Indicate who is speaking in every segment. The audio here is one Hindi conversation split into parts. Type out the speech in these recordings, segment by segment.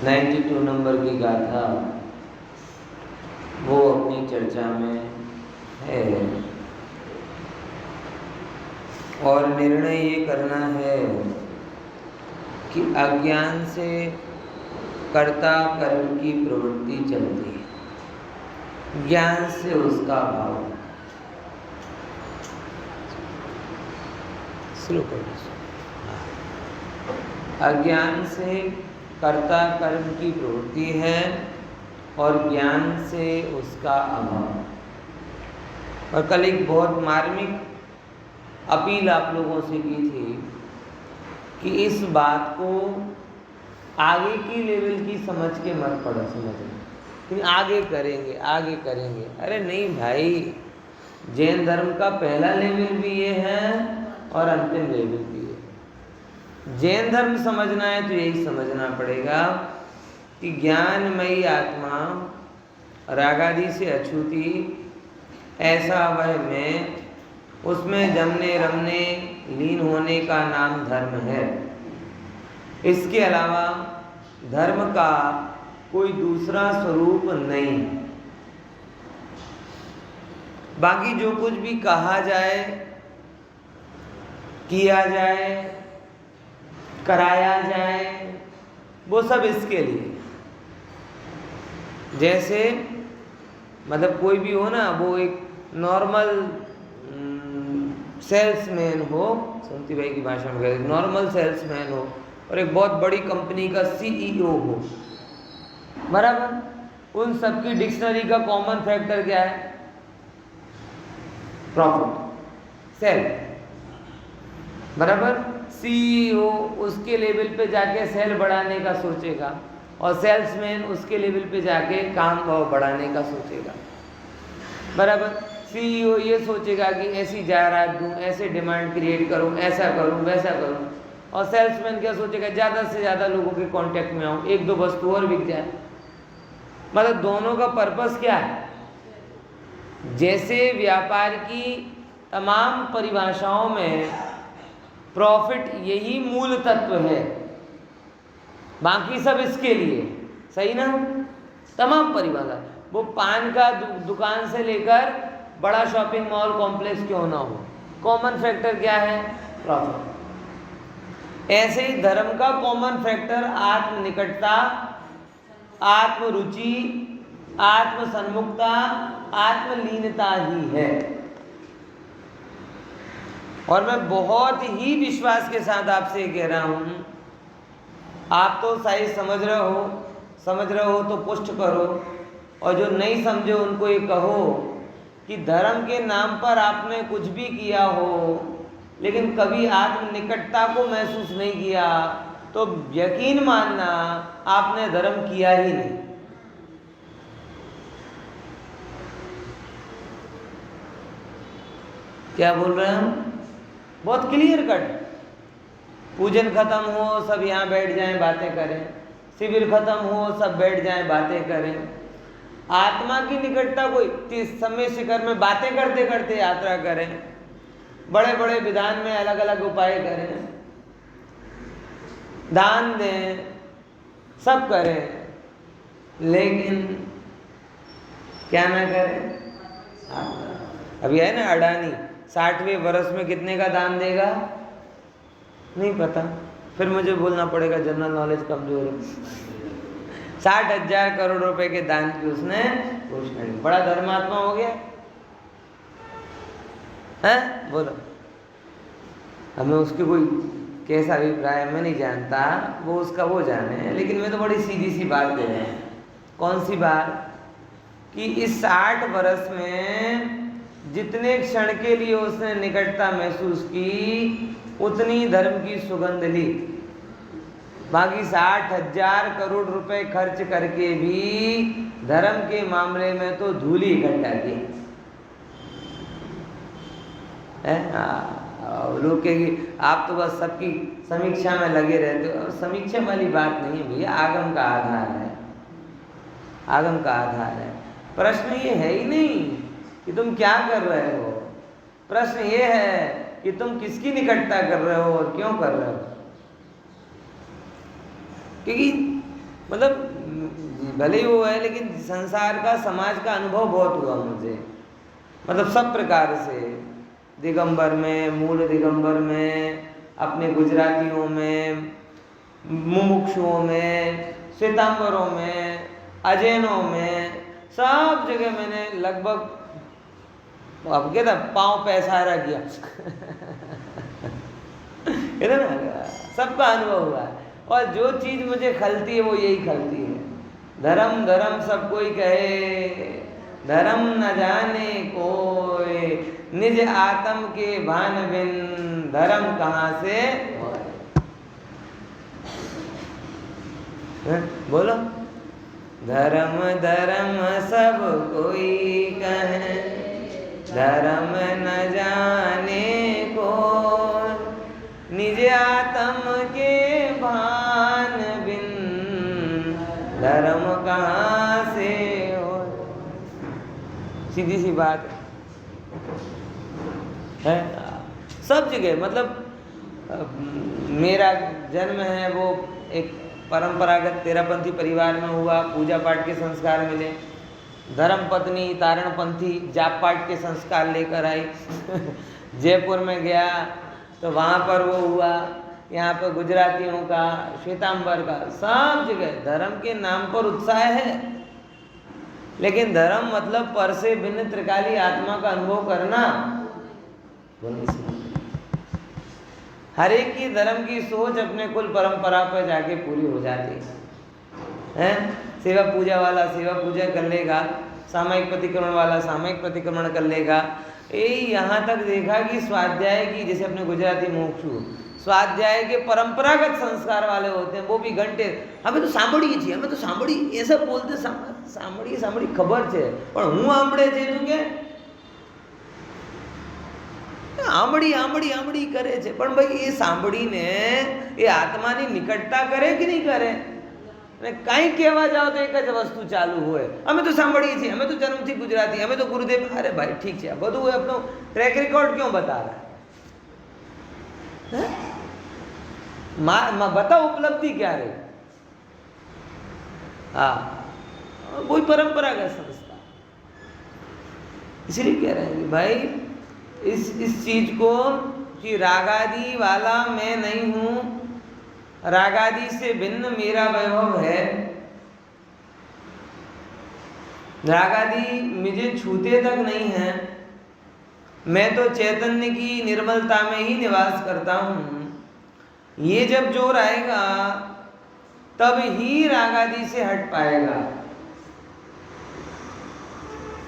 Speaker 1: 92 नंबर की गाथा वो अपनी चर्चा में है और निर्णय ये करना है कि अज्ञान से कर्ता कर्म की प्रवृत्ति चलती है, ज्ञान से उसका अभाव। शुरू करो। अज्ञान से कर्ता कर्म की प्रवृत्ति है और ज्ञान से उसका अभाव। और कल एक बहुत मार्मिक अपील आप लोगों से की थी कि इस बात को आगे की लेवल की समझ के मत पड़ा समझना कि आगे करेंगे। अरे नहीं भाई, जैन धर्म का पहला लेवल भी ये है और अंतिम लेवल भी है। जैन धर्म समझना है तो यही समझना पड़ेगा कि ज्ञानमयी आत्मा रागादि से अछूती, ऐसा वह मैं, उसमें जमने रमने लीन होने का नाम धर्म है। इसके अलावा धर्म का कोई दूसरा स्वरूप नहीं। बाकी जो कुछ भी कहा जाए, किया जाए, कराया जाए, वो सब इसके लिए। जैसे मतलब कोई भी हो ना, वो एक नॉर्मल सेल्समैन हो, सुनती भाई की भाषा में कहते नॉर्मल सेल्समैन हो, और एक बहुत बड़ी कंपनी का सीईओ हो, बराबर। उन सबकी डिक्शनरी का कॉमन फैक्टर क्या है? प्रॉफिट, सेल, बराबर। सीईओ उसके लेवल पे जाके सेल बढ़ाने का सोचेगा और सेल्समैन उसके लेवल पे जाके काम भाव बढ़ाने का सोचेगा, बराबर। सीईओ ये सोचेगा कि ऐसी जायरात दूं, ऐसे डिमांड क्रिएट करूं, ऐसा करूं, वैसा करूं, और सेल्समैन क्या सोचेगा? ज़्यादा से ज़्यादा लोगों के कांटेक्ट में आऊं, एक दो वस्तु और बिक जाए। मतलब दोनों का पर्पस क्या है? जैसे व्यापार की तमाम परिभाषाओं में प्रॉफिट यही मूल तत्व है, बाकी सब इसके लिए, सही ना? तमाम परिभाषा, वो पान का दुकान से लेकर बड़ा शॉपिंग मॉल कॉम्प्लेक्स क्यों ना हो, कॉमन फैक्टर क्या है? प्रॉफिट। ऐसे ही धर्म का कॉमन फैक्टर आत्म निकटता, आत्म रुचि, आत्म सन्मुखता, आत्मलीनता ही है। और मैं बहुत ही विश्वास के साथ आपसे कह रहा हूं, आप तो शायद समझ रहे हो तो पुष्ट करो, और जो नहीं समझे उनको ये कहो कि धर्म के नाम पर आपने कुछ भी किया हो लेकिन कभी आत्म निकटता को महसूस नहीं किया, तो यकीन मानना आपने धर्म किया ही नहीं। क्या बोल रहे हैं हम? बहुत क्लियर कट। पूजन खत्म हो सब यहाँ बैठ जाएं बातें करें, शिविर खत्म हो सब बैठ जाएं बातें करें, आत्मा की निकटता को समय शिखर में बातें करते करते यात्रा करें, बड़े बड़े विधान में अलग अलग उपाय करें, दान दें, सब करें, लेकिन क्या ना करें? अभी है ना अडानी, 60वें वर्ष में कितने का दान देगा नहीं पता, फिर मुझे बोलना पड़ेगा जनरल नॉलेज कमजोर है। 60,000 करोड़ रुपए के दान की उसने घोषणा की। बड़ा धर्मात्मा हो गया है? बोलो, हमें उसके कोई कैसा अभिप्राय है मैं नहीं जानता, वो उसका वो जाने है, लेकिन मैं तो बड़ी सीधी सी बात दे रहा हूँ। कौन सी बात? कि इस 60 वर्ष में जितने क्षण के लिए उसने निकटता महसूस की, उतनी धर्म की सुगंध ली। बाकी 60,000 करोड़ रुपए खर्च करके भी धर्म के मामले में तो धूली इकट्ठा की है। लोग कहेंगे आप तो बस सबकी समीक्षा में लगे रहते हो। समीक्षा वाली बात नहीं है भैया, आगम का आधार है, आगम का आधार है। प्रश्न ये है ही नहीं कि तुम क्या कर रहे हो, प्रश्न ये है कि तुम किसकी निकटता कर रहे हो और क्यों कर रहे हो। क्योंकि मतलब भले ही वो है, लेकिन संसार का, समाज का अनुभव बहुत हुआ मुझे, मतलब सब प्रकार से, दिगंबर में, मूल दिगंबर में, अपने गुजरातियों में, मुमुक्षुओं में, श्वेतांबरों में, अजैनों में, सब जगह मैंने लगभग, अब क्या था, पाँव पैसारा किया है ना, सबका अनुभव हुआ है। और जो चीज़ मुझे खलती है वो यही खलती है, धर्म धर्म सब कोई कहे, धर्म न जाने कोई, निज आत्म के भान बिन, धर्म कहाँ से बोलो। धर्म धर्म सब कोई कहे, धर्म न जाने को, निज आत्म के भान बिन, धर्म कहाँ से हो। सीधी सी बात है सब जगह। मतलब मेरा जन्म है वो एक परंपरागत तेरापंथी परिवार में हुआ, पूजा पाठ के संस्कार मिले, धर्म पत्नी तारणपंथी जाप पाठ के संस्कार लेकर आई जयपुर में गया तो वहाँ पर वो हुआ, यहाँ पर गुजरातियों का, श्वेतांबर का, सब जगह धर्म के नाम पर उत्साह है, लेकिन धर्म मतलब पर से भिन्न त्रिकाली आत्मा का अनुभव करना। हर एक की धर्म की सोच अपने कुल परंपरा पर जाके पूरी हो जाती है। सेवा पूजा वाला सेवा पूजा कर लेगा, सामयिक प्रतिक्रमण वाला सामयिक प्रतिक्रमण कर लेगा। यहाँ तक देखा कि स्वाध्याय की, जैसे अपने गुजराती मोक्षु स्वाध्याय के परंपरागत संस्कार वाले होते हैं, वो भी घंटे हमें तो सांभळीए છીએ, हमें तो सांभળી, ये सब बोलते सांभળી सांभળી खबर है, पर हूँ आंबड़े છે તું કે આંબળી આંબળી આંબળી કરે છે, પણ ભાઈ એ સાંભળીને એ આત્માની નિકટતા કરે કે નહીં કરે? અને કંઈ કહેવા જાઓ તો એક જ વસ્તુ ચાલુ હોય, અમે તો સાંભળીએ છીએ, અમે તો જન્મથી ગુજરાતી, અમે તો ગુરુદેવ, અરે ભાઈ ઠીક છે, આ બધું આપણો ટ્રેક રેકોર્ડ क्यों बता रहा है? बताओ उपलब्धि क्या रही? हाँ, कोई परंपरागत संस्था, इसलिए कह रहे हैं कि भाई इस चीज को कि रागादि वाला मैं नहीं हूँ, रागादि से भिन्न मेरा वैभव है, रागादि मुझे छूते तक नहीं है, मैं तो चैतन्य की निर्मलता में ही निवास करता हूँ। ये जब जोर आएगा तब ही रागादि से हट पाएगा।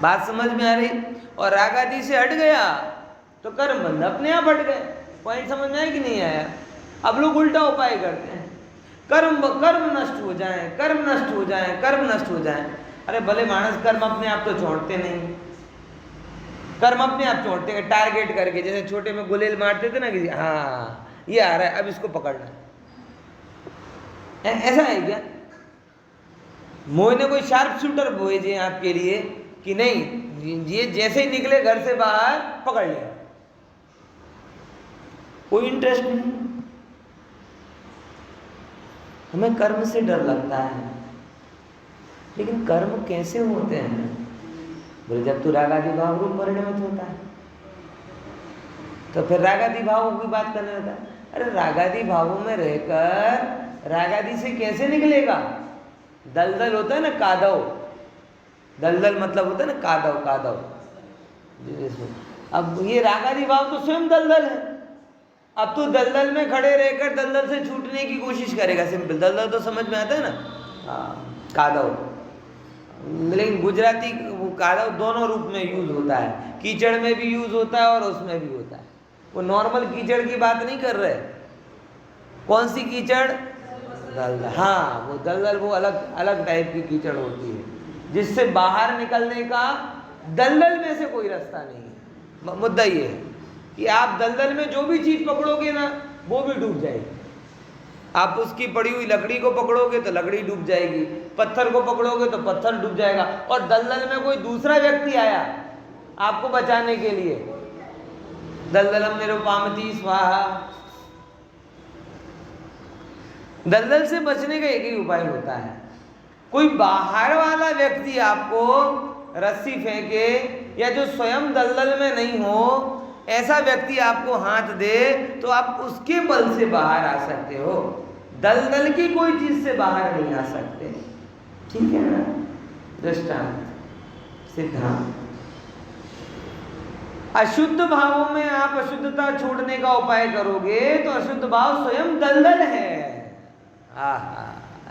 Speaker 1: बात समझ में आ रही? और रागादि से हट गया तो कर्म बंध अपने आप हट गए। पॉइंट समझ में आया कि नहीं आया? अब लोग उल्टा उपाय करते हैं, कर्म नष्ट हो जाए, कर्म नष्ट हो जाए, कर्म नष्ट हो जाए। अरे भले मानस कर्म अपने आप तो छोड़ते नहीं, कर्म अपने आप छोड़ते हैं टारगेट करके, जैसे छोटे में गुलेल मारते थे ना कि हाँ ये आ रहा है अब इसको पकड़ना, ऐसा है क्या? मोह ने कोई शार्प शूटर भेजे आपके लिए कि नहीं, ये जैसे ही निकले घर से बाहर पकड़ लिया, कोई इंटरेस्ट नहीं। हमें कर्म से डर लगता है, लेकिन कर्म कैसे होते हैं? बोले जब तू रागादि भाव रूप परिणमित होता है तो फिर रागादि भावों की बात करने लगता है। अरे रागादि भावों में रहकर रागादि से कैसे निकलेगा? दलदल होता है ना, कादव, दलदल मतलब होता है ना कादव, कादव। अब ये रागादि भाव तो स्वयं दलदल है। अब तो दलदल में खड़े रहकर दलदल से छूटने की कोशिश करेगा। सिंपल दलदल तो समझ में आता है ना, हाँ कादव। लेकिन गुजराती वो कादव दोनों रूप में यूज होता है, कीचड़ में भी यूज होता है और उसमें भी होता है। वो नॉर्मल कीचड़ की बात नहीं कर रहे। कौन सी कीचड़? दलदल। हाँ वो दलदल वो अलग अलग टाइप की कीचड़ होती है, जिससे बाहर निकलने का दलदल में से कोई रास्ता नहीं है। मुद्दा ये है कि आप दलदल में जो भी चीज पकड़ोगे ना वो भी डूब जाएगी। आप उसकी पड़ी हुई लकड़ी को पकड़ोगे तो लकड़ी डूब जाएगी, पत्थर को पकड़ोगे तो पत्थर डूब जाएगा। और दलदल में कोई दूसरा व्यक्ति आया आपको बचाने के लिए, दलदलम निरुपामति स्वाहा, दलदल से बचने का एक ही उपाय होता है, कोई बाहर वाला व्यक्ति आपको रस्सी फेंके या जो स्वयं दलदल में नहीं हो ऐसा व्यक्ति आपको हाथ दे तो आप उसके बल से बाहर आ सकते हो, दलदल की कोई चीज से बाहर नहीं आ सकते। ठीक है ना? दृष्टांत, सिद्धांत। अशुद्ध भावों में आप अशुद्धता छोड़ने का उपाय करोगे तो अशुद्ध भाव स्वयं दलदल है।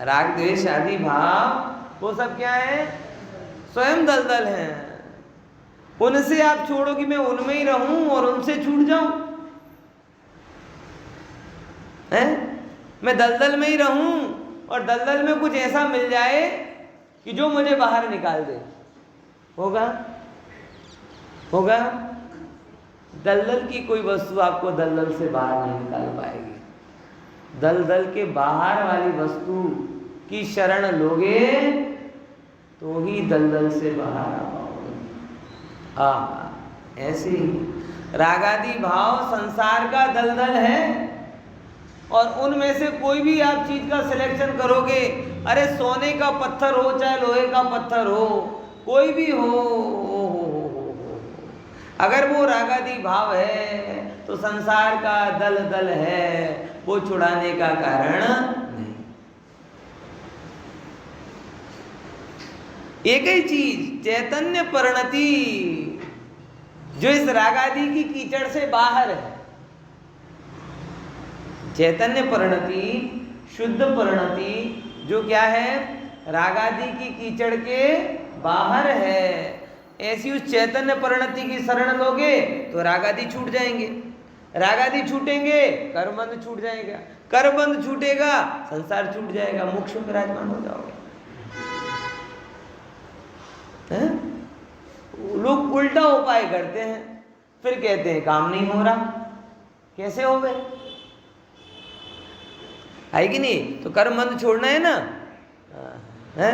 Speaker 1: राग द्वेष आदि भाव वो सब क्या है? स्वयं दलदल है। उनसे आप छोड़ो कि मैं उनमें ही रहूं और उनसे छूट जाऊं, हैं? मैं दलदल में ही रहूं और दलदल में कुछ ऐसा मिल जाए कि जो मुझे बाहर निकाल दे, होगा? होगा? दलदल की कोई वस्तु आपको दलदल से बाहर नहीं निकाल पाएगी। दलदल के बाहर वाली वस्तु की शरण लोगे तो ही दलदल से बाहर आ पाओगे। ऐसे ही रागादि भाव संसार का दलदल है और उनमें से कोई भी आप चीज का सिलेक्शन करोगे, अरे सोने का पत्थर हो चाहे लोहे का पत्थर हो, कोई भी हो, अगर वो रागादि भाव है तो संसार का दलदल है, वो छुड़ाने का कारण नहीं। एक ही चीज चैतन्य परिणति जो इस रागादि की कीचड़ से बाहर है, चैतन्य परिणति, शुद्ध परिणति जो क्या है? रागादि की कीचड़ के बाहर है। ऐसी उस चैतन्य परिणति की शरण लोगे तो रागादि छूट जाएंगे, रागादि छूटेंगे कर्मबंध छूट जाएगा, कर्मबंध छूटेगा संसार छूट जाएगा, मोक्ष में विराजमान हो जाओगे। लोग उल्टा उपाय करते हैं, फिर कहते हैं काम नहीं हो रहा। कैसे हो गए? है कि नहीं? तो कर्मबंध छोड़ना है ना, है?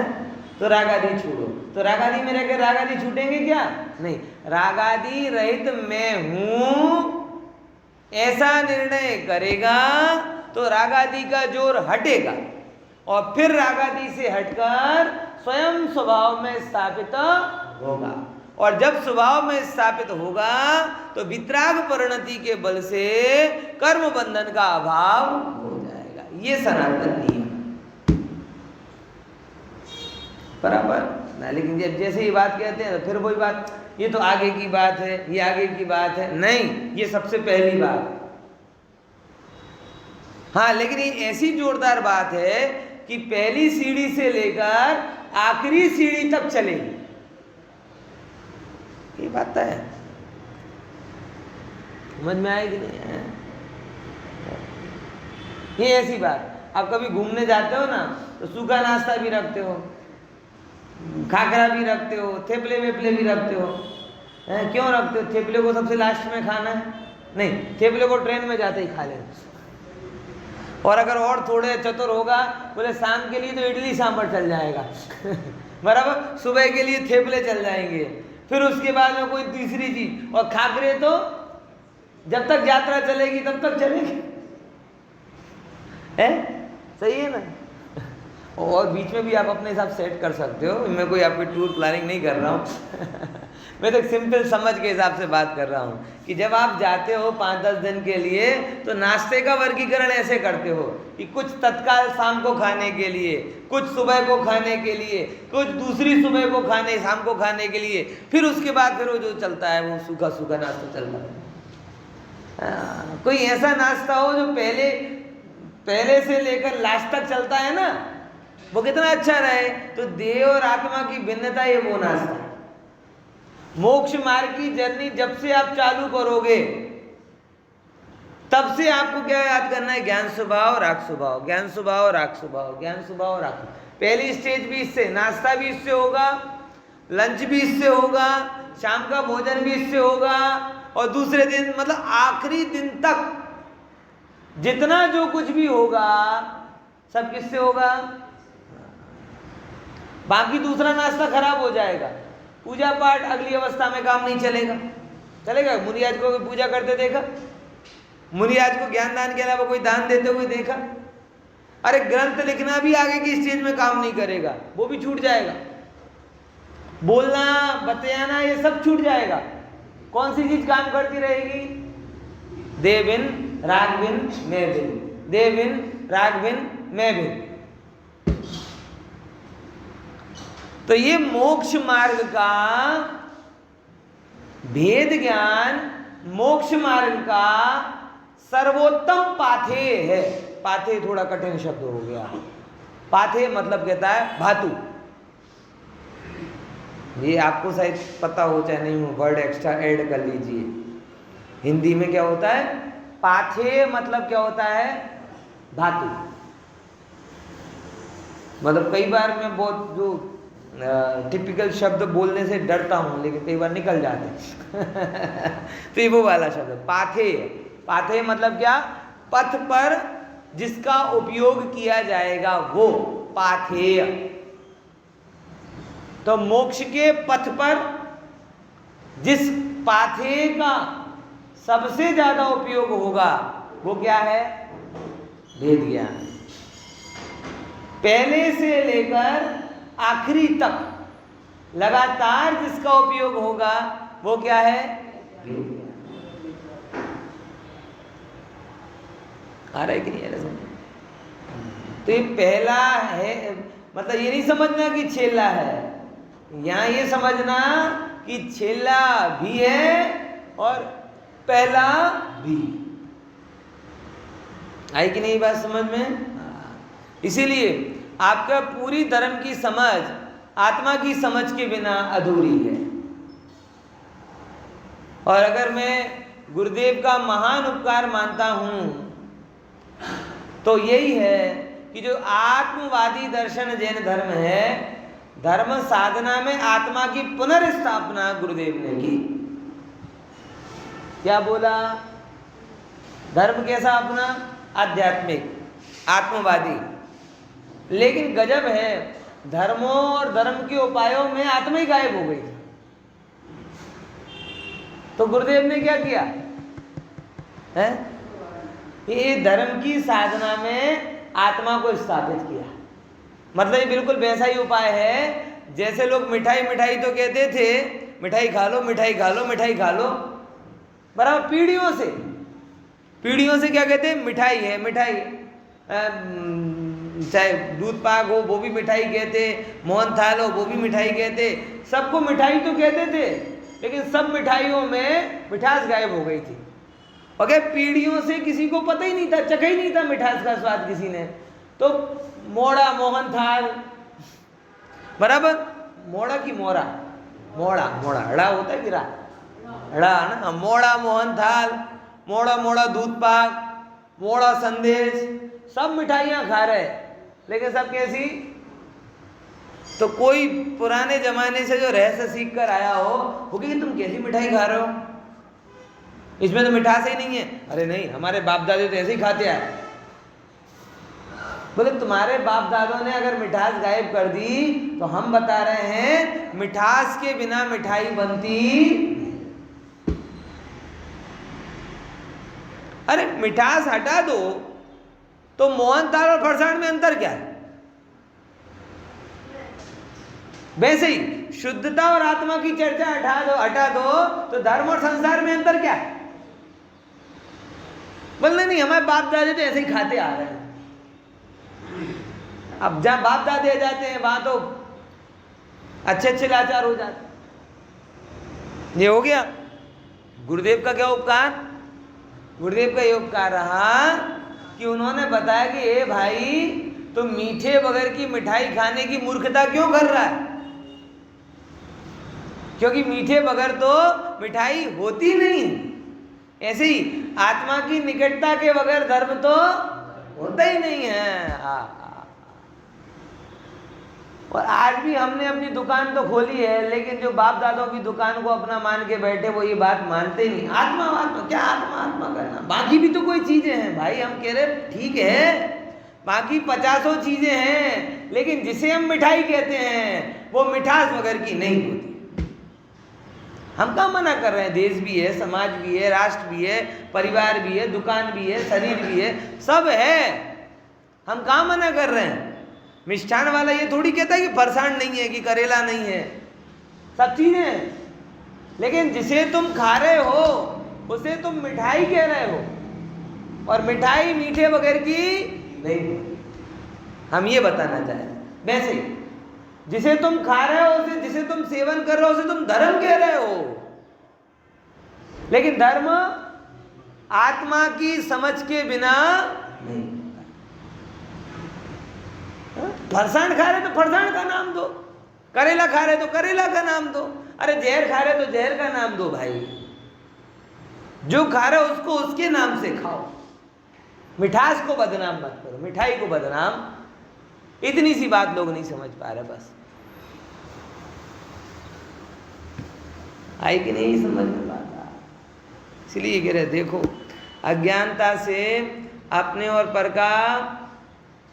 Speaker 1: तो रागादि छोड़ो, तो रागादि में रहकर रागादि छूटेंगे क्या? नहीं, रागादि रहित मैं हूं ऐसा निर्णय करेगा तो रागादि का जोर हटेगा और फिर रागादि से हटकर स्वयं स्वभाव में स्थापित होगा, और जब स्वभाव में स्थापित होगा तो वितराग परिणति के बल से कर्म बंधन का अभाव हो जाएगा। ये सनातन नियम बराबर ना। लेकिन जब जैसे ये बात कहते हैं तो फिर वही बात, ये तो आगे की बात है, ये आगे की बात है। नहीं, ये सबसे पहली बात। हाँ, लेकिन ये ऐसी जोरदार बात है कि पहली सीढ़ी से लेकर आखिरी सीढ़ी तक चलेगी। ये बात है, समझ में आएगी नहीं? ये ऐसी बात। आप कभी घूमने जाते हो ना तो सूखा नाश्ता भी रखते हो, खाकरा भी रखते हो, थेपले वेपले भी रखते हो। क्यों रखते हो? थेपले को सबसे लास्ट में खाना है? नहीं, थेपले को ट्रेन में जाते ही खा लेना। और अगर और थोड़े चतुर होगा, बोले शाम के लिए तो इडली सांभर चल जाएगा बराबर, सुबह के लिए थेपले चल जाएंगे, फिर उसके बाद में कोई तीसरी चीज, और खाकरे तो जब तक यात्रा चलेगी तब तक चलेगी। सही है ना? और बीच में भी आप अपने हिसाब सेट कर सकते हो, मैं कोई आपकी टूर प्लानिंग नहीं कर रहा हूँ मैं तो सिंपल समझ के हिसाब से बात कर रहा हूँ कि जब आप जाते हो 5-10 दिन के लिए तो नाश्ते का वर्गीकरण ऐसे करते हो कि कुछ तत्काल शाम को खाने के लिए, कुछ सुबह को खाने के लिए, कुछ दूसरी सुबह को खाने, शाम को खाने के लिए, फिर उसके बाद फिर वो जो चलता है वो सूखा सूखा नाश्ता चलता है। कोई ऐसा नाश्ता हो जो पहले से लेकर लास्ट तक चलता है ना, वो कितना अच्छा रहे। तो देह और आत्मा की भिन्नता ये वो नाश्ता। मोक्ष मार्ग की जर्नी जब से आप चालू करोगे तब से आपको क्या याद करना है? ज्ञान स्वभाव, राग स्वभाव, ज्ञान स्वभाव, राग स्वभाव, ज्ञान स्वभाव, राग स्वभाव। पहली स्टेज भी इससे, नाश्ता भी इससे होगा, लंच भी इससे होगा, शाम का भोजन भी इससे होगा, और दूसरे दिन मतलब आखिरी दिन तक जितना जो कुछ भी होगा सब किससे होगा? बाकी दूसरा नाश्ता खराब हो जाएगा, पूजा पाठ अगली अवस्था में काम नहीं चलेगा। चलेगा? मुनियाज को कोई पूजा करते देखा? मुनियाज को ज्ञान दान के अलावा कोई दान देते हुए देखा? अरे ग्रंथ लिखना भी आगे की स्टेज में काम नहीं करेगा, वो भी छूट जाएगा। बोलना, बतियाना, ये सब छूट जाएगा। कौन सी चीज काम करती रहेगी? दे बिन राग बिन मैं बिन, दे बिन राग बिन मैं बिन। तो ये मोक्ष मार्ग का भेद ज्ञान, मोक्ष मार्ग का सर्वोत्तम पाथेय है। पाथेय थोड़ा कठिन शब्द हो गया। पाथेय मतलब कहता है भातु। ये आपको शायद पता हो चाहे नहीं हो, वर्ड एक्स्ट्रा ऐड कर लीजिए। हिंदी में क्या होता है? पाथेय मतलब क्या होता है? धातु। मतलब कई बार मैं बहुत जो टिपिकल शब्द बोलने से डरता हूं, लेकिन कई बार निकल जाते हैं तो ये वो वाला शब्द पाथेय। पाथेय मतलब क्या? पथ पर जिसका उपयोग किया जाएगा वो पाथेय। तो मोक्ष के पथ पर जिस पाथेय का सबसे ज्यादा उपयोग होगा वो क्या है? भेद ज्ञान। पहले से लेकर आखिरी तक लगातार जिसका उपयोग होगा वो क्या है? भेद ज्ञान। आ रहा है कि नहीं आ रहा समझ? तो ये पहला है, मतलब ये नहीं समझना कि छेला है, यहां ये समझना कि छेला भी है और पहला भी। आई कि नहीं बात समझ में? इसीलिए आपका पूरी धर्म की समझ आत्मा की समझ के बिना अधूरी है। और अगर मैं गुरुदेव का महान उपकार मानता हूं तो यही है कि जो आत्मवादी दर्शन जैन धर्म है, धर्म साधना में आत्मा की पुनर्स्थापना गुरुदेव ने की। क्या बोला? धर्म कैसा अपना? आध्यात्मिक, आत्मवादी। लेकिन गजब है, धर्मों और धर्म के उपायों में आत्मा ही गायब हो गई। तो गुरुदेव ने क्या किया है? ये धर्म की साधना में आत्मा को स्थापित किया। मतलब ये बिल्कुल वैसा ही उपाय है जैसे लोग मिठाई मिठाई तो कहते थे, मिठाई खा लो, मिठाई खा लो, मिठाई खा लो। बराबर पीढ़ियों से क्या कहते हैं? मिठाई है, मिठाई। चाहे दूध पाक हो वो भी मिठाई कहते, मोहन थाल हो वो भी मिठाई कहते, सबको मिठाई तो कहते थे, लेकिन सब मिठाइयों में मिठास गायब हो गई थी। ओके, पीढ़ियों से किसी को पता ही नहीं था, चखा ही नहीं था मिठास का स्वाद किसी ने। तो मोड़ा, मोहन थाल, बराबर। मोड़ा की मोरा? मोड़ा, मोड़ा अड़ा होता है कि रा? अड़ा ना। मोड़ा मोहन थाल, मोड़ा मोड़ा दूध पाक, मोड़ा संदेश, सब मिठाइयाँ खा रहे, लेकिन सब कैसी? तो कोई पुराने जमाने से जो रहस्य सीख कर आया हो कि तुम कैसी मिठाई खा रहे हो, इसमें तो मिठास ही नहीं है। अरे नहीं, हमारे बाप दादे तो ऐसे ही खाते आए। बोले तुम्हारे बाप दादों ने अगर मिठास गायब कर दी तो हम बता रहे हैं मिठास के बिना मिठाई बनती। अरे मिठास हटा दो तो मोहन थाल और फरसाण में अंतर क्या है? वैसे ही शुद्धता और आत्मा की चर्चा हटा दो तो धर्म और संसार में अंतर क्या है? बोलने नहीं, हमारे बाप दादे तो ऐसे ही खाते आ रहे हैं। अब जहां बाप दादे जाते हैं वहां तो अच्छे अच्छे लाचार हो जाते। ये हो गया गुरुदेव का क्या उपकार? गुरुदेव का ये उपकार रहा कि उन्होंने बताया कि ए भाई, तुम मीठे बगैर की मिठाई खाने की मूर्खता क्यों कर रहा है? क्योंकि मीठे बगैर तो मिठाई होती नहीं। ऐसे ही आत्मा की निकटता के बगैर धर्म तो होता ही नहीं है। और आज भी हमने अपनी दुकान तो खोली है, लेकिन जो बाप दादों की दुकान को अपना मान के बैठे वो ये बात मानते नहीं। आत्मा आत्मा क्या? आत्मा करना, बाकी भी तो कोई चीजें हैं भाई। हम कह रहे ठीक है, बाकी 50 चीजें हैं, लेकिन जिसे हम मिठाई कहते हैं वो मिठास वगैरह की नहीं होती। हम क्या मना कर रहे हैं? देश भी है, समाज भी है, राष्ट्र भी है, परिवार भी है, दुकान भी है, शरीर भी है, सब है, हम कहाँ मना कर रहे हैं? मिष्ठान वाला ये थोड़ी कहता है कि फरसाण नहीं है, कि करेला नहीं है, सब चीजें हैं। लेकिन जिसे तुम खा रहे हो उसे तुम मिठाई कह रहे हो, और मिठाई मीठे बगैर की नहीं। हम ये बताना चाहें। वैसे जिसे तुम खा रहे हो, उसे जिसे तुम सेवन कर रहे हो, उसे तुम धर्म कह रहे हो। लेकिन धर्म आत्मा की समझ के बिना नहीं। फरसाण खा रहे तो फरसाण का नाम दो, करेला खा रहे तो करेला का नाम दो, अरे जहर खा रहे तो जहर का नाम दो। भाई जो खा रहे हो उसको उसके नाम से खाओ, मिठास को बदनाम मत करो, मिठाई को बदनाम। इतनी सी बात लोग नहीं समझ पा रहे। बस आई कि नहीं समझ में बात? इसलिए कह रहे देखो, अज्ञानता से अपने और पर का,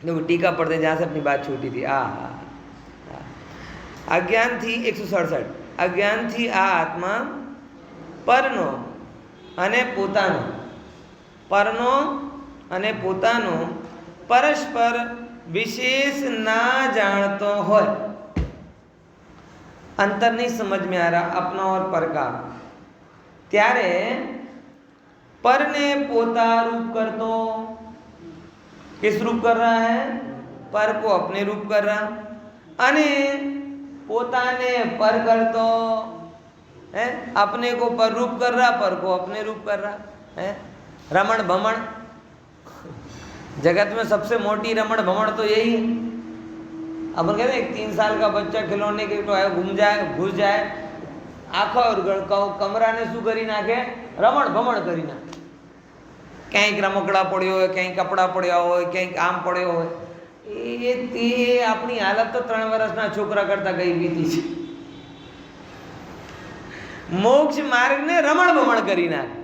Speaker 1: देखो टीका पढ़ते जहाँ से अपनी बात छूटी थी। अज्ञान थी 167, अज्ञान थी आ आत्मा પરનો અને પોતાનો, પરનો અને પોતાનો પરસ્પર विशेष ना जानतो हो। अंतर नहीं समझ में आ रहा अपना और पर का, त्यारे पर ने पोता रूप कर दो। किस रूप कर रहा है? पर को अपने रूप कर रहा, अने पोता ने पर कर दो है, अपने को पर रूप कर रहा, पर को अपने रूप कर रहा है। रमण भमण, जगत में सबसे मोटी रमण भमण तो यही है। अपन कहते हैं 3 साल का बच्चा खिलौने के तो आयो घूम जाए, घुस जाए, आखो और कमरा ने शू करी नाखे? रमण भमण करी नाखे। क्यांक रमकड़ा पड़्यो हो, क्यांक कपड़ा पड़्या हो, क्यांक आम पड़्यो हो। ये अपनी हालत तो 3 वर्षना छोकरा करता गई बीती छे। मोक्ष मार्ग ने रमण भमण करी नाखे।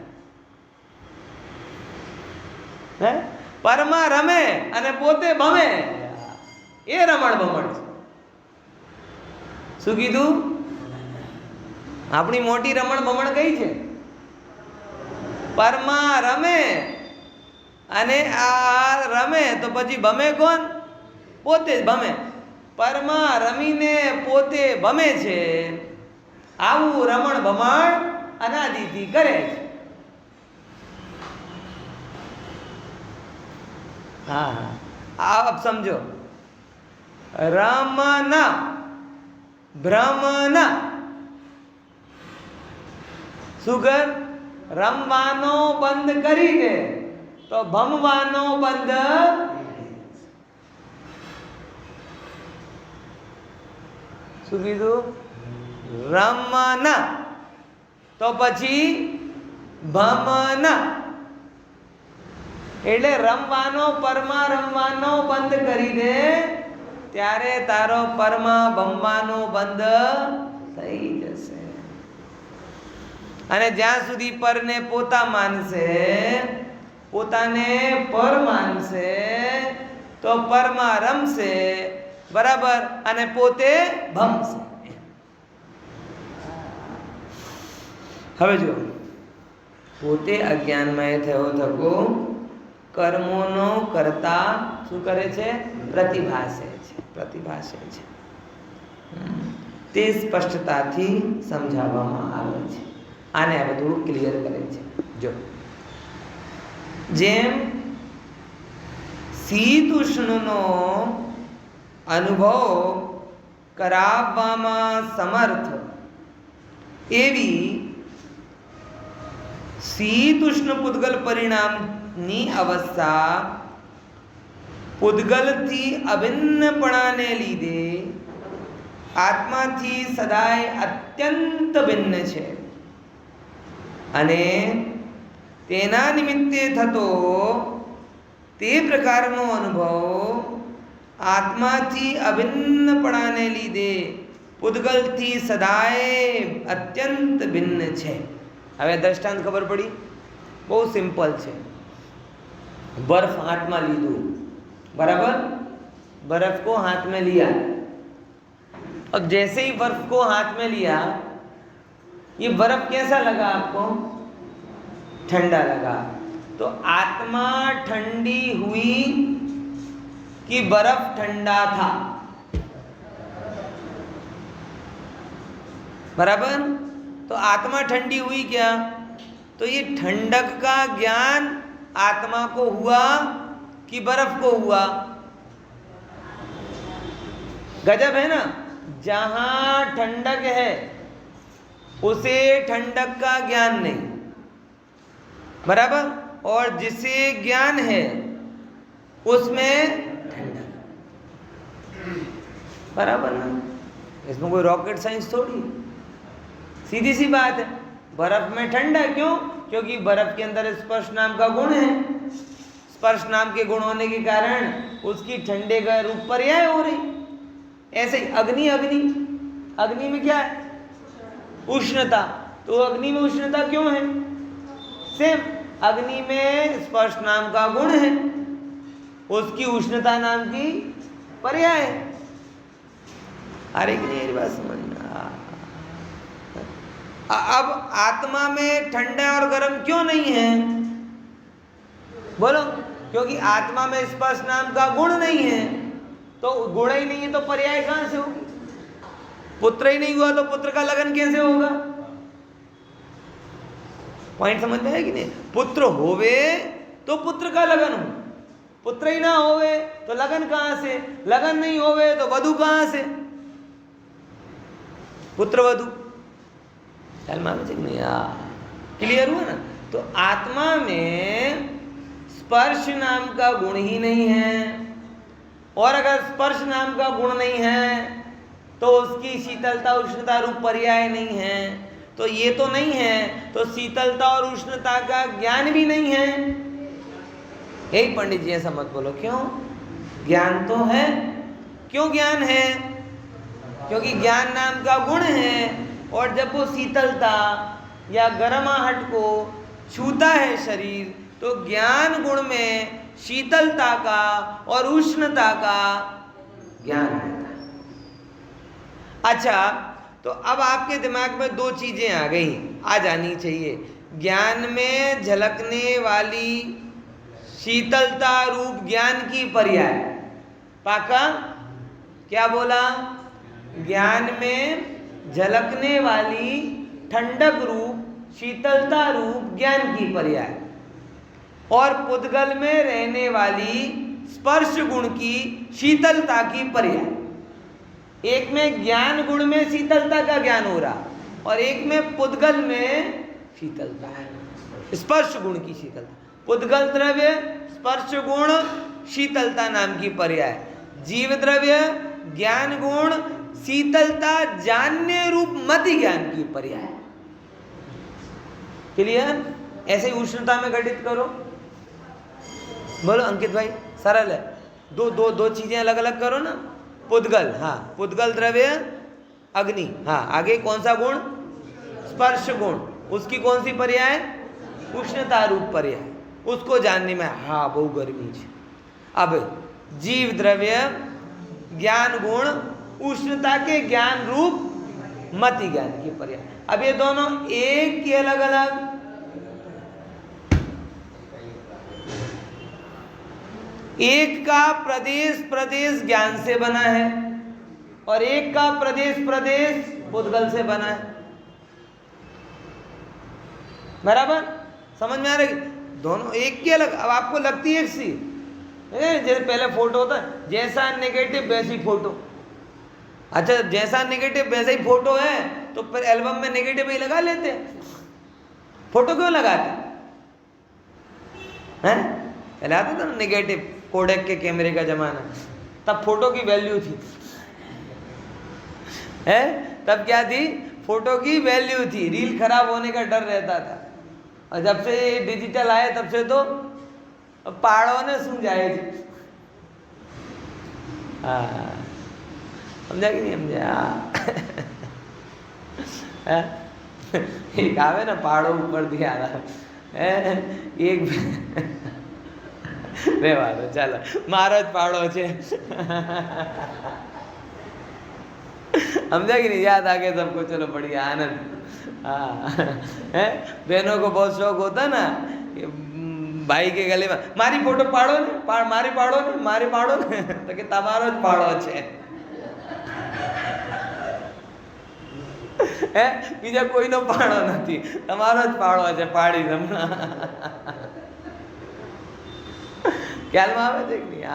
Speaker 1: परमा रमे अने पोते भमे, ए रमण भमण। શું કીધું? આપણી મોટી રમણ ભમણ કઈ છે? પरमा રમે અને આ રમે તો પછી ભમે કોણ? પોતે જ ભમે। પरमा રમીને પોતે ભમે છે, આવું રમણ ભમણ અનાદિથી કરે છે। हाँ, आप समझो। रमना भ्रमना, सुगर रमवानो बंद करी दे तो भमवानो बंद। શું કીધું? રમના તો પછી ભમના, એટલે રમવાનો પરમાં રમવાનો બંધ કરી દે ત્યારે તારો પરમાં ભમવાનો બંધ થઈ જશે। અને જ્યાં સુધી પરને પોતા માનશે, પોતાને પર માનશે તો પરમાં રમશે, બરાબર, અને પોતે ભમશે। હવે જો પોતે અજ્ઞાનમય થયો થકો કર્મોનો કરતા શું કરે છે? પ્રતિભાસે છે, પ્રતિભાસે છે। તે સ્પષ્ટતાથી સમજાવવામાં આવે છે। આને આ બધું ક્લિયર કરે છે। જો જેમ શીત ઉષ્ણનો અનુભવ કરાવવામાં સમર્થ એવી शीत उष्ण पुद्गल परिणामनी अवस्था पुद्गलथी अभिन्नपणाने लीधे आत्माथी सदाय अत्यंत भिन्न छे अने तेना निमित्ते थतो ते प्रकारनो अनुभव आत्माथी अभिन्नपणाने लीधे पुद्गलथी सदाय अत्यंत भिन्न छे। હવે દ્રષ્ટાંત ખબર પડી? બહુ સિમ્પલ છે। बर्फ हाथ में लीधु, बराबर, बर्फ को हाथ में लिया। अब जैसे ही बर्फ को हाथ में लिया, ये बर्फ कैसा लगा आपको? ठंडा लगा। तो आत्मा ठंडी हुई कि बर्फ ठंडा था। बराबर। तो आत्मा ठंडी हुई क्या? तो ये ठंडक का ज्ञान आत्मा को हुआ कि बर्फ को हुआ? गजब है ना। जहां ठंडक है उसे ठंडक का ज्ञान नहीं, बराबर, और जिसे ज्ञान है उसमें ठंडक, बराबर ना। इसमें कोई रॉकेट साइंस थोड़ी, सीधी सी बात है। बर्फ में ठंडा क्यों? क्योंकि बर्फ के अंदर स्पर्श नाम का गुण है। स्पर्श नाम के गुण होने के कारण उसकी ठंडे का रूप पर्याय हो रही। ऐसे ही अग्नि, अग्नि में क्या है? उष्णता। तो अग्नि में उष्णता क्यों है? सेम, अग्नि में स्पर्श नाम का गुण है, उसकी उष्णता नाम की पर्याय है। अरे कि नहीं, बात समझना। अब आत्मा में ठंडा और गर्म क्यों नहीं है? बोलो। क्योंकि आत्मा में स्पर्श नाम का गुण नहीं है। तो गुण ही नहीं है तो पर्याय कहां से होगी? पुत्र ही नहीं हुआ तो पुत्र का लगन कैसे होगा? पॉइंट समझ में है कि नहीं? पुत्र होवे तो पुत्र का लगन हो, पुत्र ही ना होवे तो लगन कहां से? लगन नहीं होवे तो वधु कहां से? पुत्र वधु नहीं। क्लियर हुआ ना? तो आत्मा में स्पर्श नाम का गुण ही नहीं है, और अगर स्पर्श नाम का गुण नहीं है तो उसकी शीतलता उष्णता रूप पर्याय नहीं है। तो ये तो नहीं है, तो शीतलता और उष्णता का ज्ञान भी नहीं है। यही पंडित जी ऐसा मत बोलो। क्यों? ज्ञान तो है। क्यों ज्ञान है? क्योंकि ज्ञान नाम का गुण है, और जब वो शीतलता या गर्माहट को छूता है शरीर, तो ज्ञान गुण में शीतलता का और उष्णता का ज्ञान रहता है। अच्छा, तो अब आपके दिमाग में दो चीजें आ गई, आ जानी चाहिए। ज्ञान में झलकने वाली शीतलता रूप ज्ञान की पर्याय। पाका क्या बोला? ज्ञान में झलकने वाली ठंडक रूप शीतलता रूप ज्ञान की पर्याय, और पुद्गल में रहने वाली स्पर्श गुण की शीतलता की पर्याय। एक में ज्ञान गुण में शीतलता का ज्ञान हो रहा, और एक में पुद्गल में शीतलता है, स्पर्श गुण की शीतलता। पुद्गल द्रव्य स्पर्श गुण शीतलता नाम की पर्याय, जीव द्रव्य ज्ञान गुण शीतलता जानने रूप मति ज्ञान की पर्याय। क्लियर? ऐसे ही उष्णता में घटित करो। बोलो अंकित भाई, सरल है। दो चीजें अलग अलग करो ना। पुद्गल, हाँ, पुद्गल द्रव्य अग्नि, हाँ, आगे कौन सा गुण? स्पर्श गुण, उसकी कौन सी पर्याय? उष्णता रूप पर्याय। उसको जानने में हाँ बहु गर्मी है। अब जीव द्रव्य ज्ञान गुण उष्णता के ज्ञान रूप मति ज्ञान की पर्याय। अब ये दोनों एक की अलग अलग, एक का प्रदेश प्रदेश ज्ञान से बना है और एक का प्रदेश प्रदेश पुद्गल से बना है। बराबर समझ में आ रही? दोनों एक की अलग। अब आपको लगती है एक सी, जैसे पहले फोटो होता है, जैसा नेगेटिव वैसी फोटो। अच्छा, जैसा नेगेटिव वैसा ही फोटो है तो फिर एल्बम में नेगेटिव ही लगा लेते हैं। फोटो क्यों लगाते हैं? पहले आता था ना नेगेटिव, कोडेक के कैमरे का जमाना, तब फोटो की वैल्यू थी, है? तब क्या थी? फोटो की वैल्यू थी, रील खराब होने का डर रहता था। और जब से डिजिटल आए तब से तो पहाड़ों ने सूंझाए थी। हाँ, समझा कि नहीं समझा? एक आवे ना पहाड़ों ऊपर दिया एक रेवा दो, चलो मारो ज पहाड़ो छे। समझा कि नहीं? याद आ गया सबको? चलो बढ़िया, आनंद। हाँ, बहनों को बहुत शौक होता ना भाई के गले में मारी फोटो पाड़ो ने मारी पाड़ो ने मारी पाड़ो ने तो कि તમારો જ પાડો છે હે બીજા કોઈનો પાડો નથી તમારો જ પાડો છે પાડી હમણાં ખ્યાલમાં આવે છે કે નહીં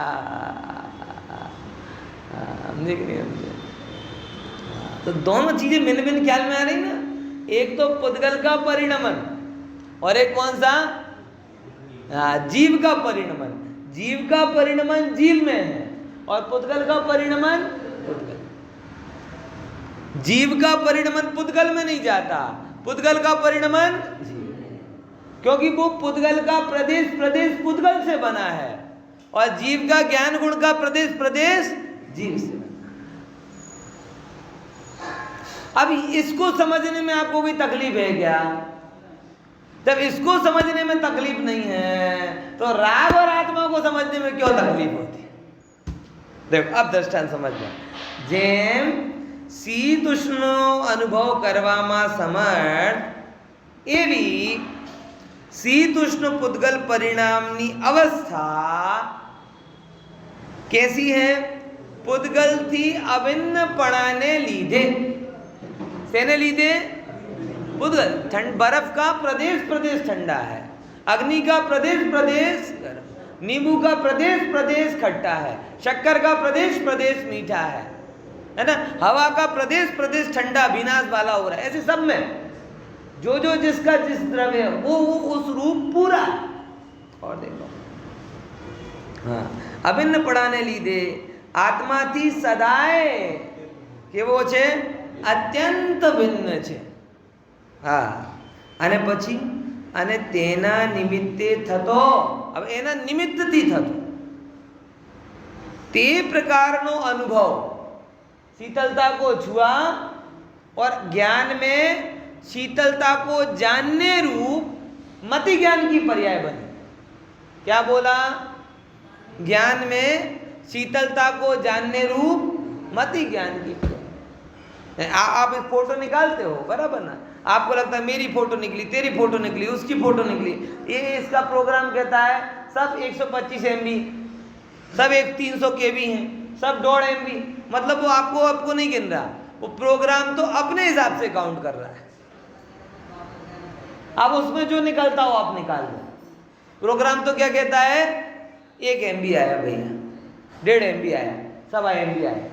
Speaker 1: समझे कि नहीं समझे तो दोनों चीजें भिन्न भिन्न ख्याल में आ रही ना एक तो पुद्गल का परिणमन और एक कौन सा जीव का परिणमन जीव में है और पुद्गल का परिणमन पुद्गल जीव का परिणमन पुद्गल में नहीं जाता पुद्गल का परिणमन क्योंकि वो पुद्गल का प्रदेश पुद्गल से बना है और जीव का ज्ञान गुण का प्रदेश जीव से। अब इसको समझने में आपको कोई तकलीफ है क्या? जब इसको समझने में तकलीफ नहीं है तो राग और आत्मा को समझने में क्यों तकलीफ होती है? देखो अब दृष्टांत समझ लो। जेम शीत उष्ण अनुभव करवामा समर्थ एवी शीत उष्ण पुद्गल परिणामनी अवस्था कैसी है? पुद्गल थी अभिन्न पड़ाने लीधे सेने लीधे पुद्गल ठंड बर्फ का प्रदेश ठंडा है अग्नि का प्रदेश गर्म नींबू का प्रदेश खट्टा है शक्कर का प्रदेश मीठा है ना हवा का प्रदेश ठंडा विनाश वाला हो रहा है। ऐसे सब में जो जिसका जिस द्रव्य वो उस रूप पूरा है। और देखो हाँ अभिन्न पड़ाने लीधे आत्मा थी सदाए કેવો છે? અત્યંત ભિન્ન છે। હા અને પછી અને તેના નિમિત્તે થતો હવે એના નિમિત્તથી થતો તે પ્રકારનો અનુભવ शीतलता को छुआ और ज्ञान में शीतलता को जानने रूप मति ज्ञान की पर्याय बनी। क्या बोला? ज्ञान में शीतलता को जानने रूप मति ज्ञान की आप एक फोटो निकालते हो बराबर ना आपको लगता है मेरी फोटो निकली तेरी फोटो निकली उसकी फोटो निकली ये इसका प्रोग्राम कहता है सब 125 MB सब 300 KB हैं सब 1.5 MB मतलब वो आपको नहीं गिन रहा वो प्रोग्राम तो अपने हिसाब से काउंट कर रहा है। अब उसमें जो निकलता हो आप निकाल दो। प्रोग्राम तो क्या कहता है 1 MB आया भैया 1.5 MB आया 1.25 MB आया।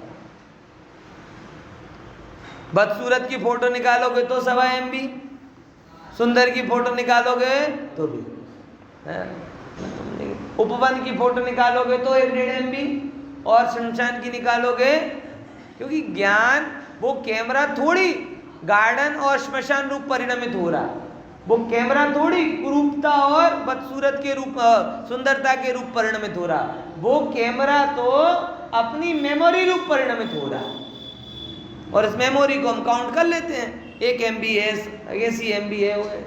Speaker 1: बदसूरत की फोटो निकालोगे तो 1.25 MB सुंदर की फोटो निकालोगे तो भी उपवन की फोटो निकालोगे तो 1.5 MB और शमशान की निकालोगे क्योंकि ज्ञान वो कैमरा थोड़ी गार्डन और श्मशान रूप परिणमित हो रहा है वो कैमरा थोड़ी कुरूपता और बदसूरत के रूप सुंदरता के रूप परिणमित हो रहा वो कैमरा तो अपनी मेमोरी रूप परिणमित हो रहा और इस मेमोरी को हम काउंट कर लेते हैं 1 MB है 80 MB है वो है।